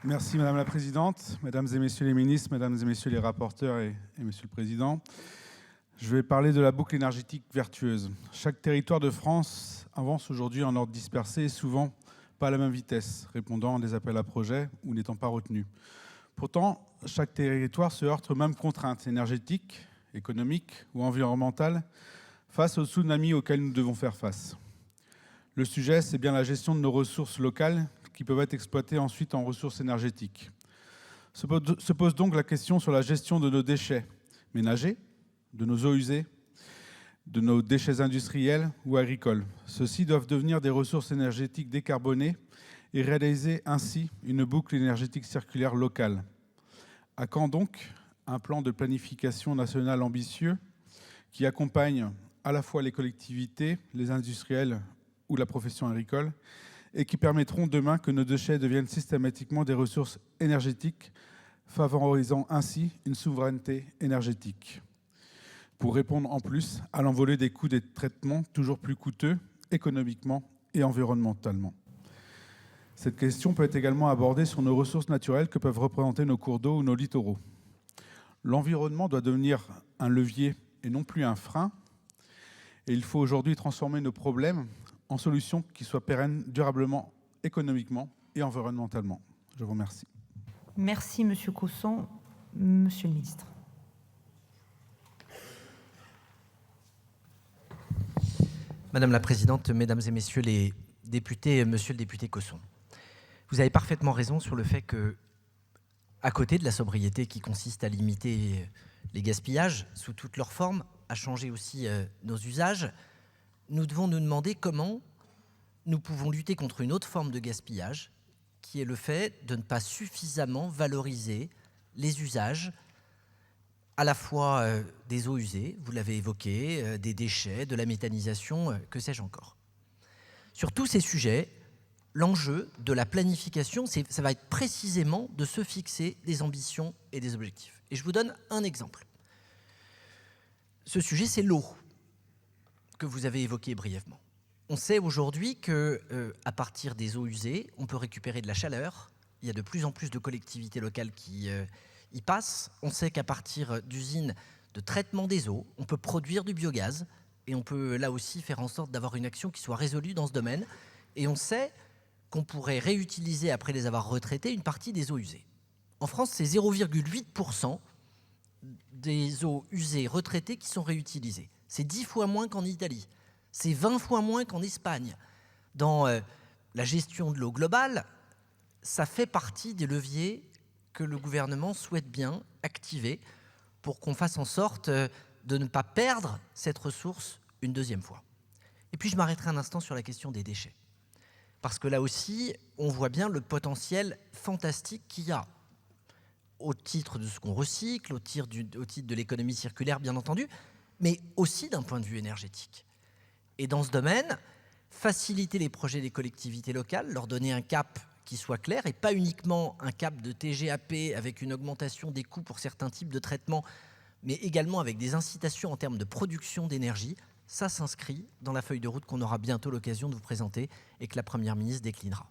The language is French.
Merci Madame la Présidente, Mesdames et Messieurs les ministres, Mesdames et Messieurs les rapporteurs et Monsieur le Président. Je vais parler de la boucle énergétique vertueuse. Chaque territoire de France avance aujourd'hui en ordre dispersé et souvent pas à la même vitesse, répondant à des appels à projets ou n'étant pas retenu. Pourtant, chaque territoire se heurte aux mêmes contraintes énergétiques, économiques ou environnementales face au tsunami auquel nous devons faire face. Le sujet, c'est bien la gestion de nos ressources locales qui peuvent être exploitées ensuite en ressources énergétiques. Se pose donc la question sur la gestion de nos déchets ménagers, de nos eaux usées, de nos déchets industriels ou agricoles. Ceux-ci doivent devenir des ressources énergétiques décarbonées et réaliser ainsi une boucle énergétique circulaire locale. À quand donc un plan de planification nationale ambitieux qui accompagne à la fois les collectivités, les industriels ou la profession agricole et qui permettront demain que nos déchets deviennent systématiquement des ressources énergétiques, favorisant ainsi une souveraineté énergétique. Pour répondre en plus à l'envolée des coûts des traitements toujours plus coûteux économiquement et environnementalement. Cette question peut être également abordée sur nos ressources naturelles que peuvent représenter nos cours d'eau ou nos littoraux. L'environnement doit devenir un levier et non plus un frein. Et il faut aujourd'hui transformer nos problèmes en solutions qui soient pérennes durablement, économiquement et environnementalement. Je vous remercie. Merci, Monsieur Cosson. Monsieur le ministre. Madame la Présidente, Mesdames et Messieurs les députés, Monsieur le député Cosson, vous avez parfaitement raison sur le fait que, à côté de la sobriété qui consiste à limiter les gaspillages sous toutes leurs formes, à changer aussi nos usages, nous devons nous demander comment nous pouvons lutter contre une autre forme de gaspillage, qui est le fait de ne pas suffisamment valoriser les usages à la fois des eaux usées, vous l'avez évoqué, des déchets, de la méthanisation, que sais-je encore. Sur tous ces sujets, l'enjeu de la planification, ça va être précisément de se fixer des ambitions et des objectifs. Et je vous donne un exemple. Ce sujet, c'est l'eau, que vous avez évoqué brièvement. On sait aujourd'hui qu'à partir des eaux usées, on peut récupérer de la chaleur. Il y a de plus en plus de collectivités locales qui y passent. On sait qu'à partir d'usines de traitement des eaux, on peut produire du biogaz et on peut là aussi faire en sorte d'avoir une action qui soit résolue dans ce domaine. Et on sait qu'on pourrait réutiliser, après les avoir retraitées, une partie des eaux usées. En France, c'est 0,8% des eaux usées retraitées qui sont réutilisées. C'est 10 fois moins qu'en Italie. C'est 20 fois moins qu'en Espagne. Dans la gestion de l'eau globale, ça fait partie des leviers que le gouvernement souhaite bien activer pour qu'on fasse en sorte de ne pas perdre cette ressource une deuxième fois. Et puis je m'arrêterai un instant sur la question des déchets. Parce que là aussi, on voit bien le potentiel fantastique qu'il y a au titre de ce qu'on recycle, au titre de l'économie circulaire, bien entendu, mais aussi d'un point de vue énergétique. Et dans ce domaine, faciliter les projets des collectivités locales, leur donner un cap qui soit clair, et pas uniquement un cap de TGAP avec une augmentation des coûts pour certains types de traitements, mais également avec des incitations en termes de production d'énergie, ça s'inscrit dans la feuille de route qu'on aura bientôt l'occasion de vous présenter et que la Première ministre déclinera.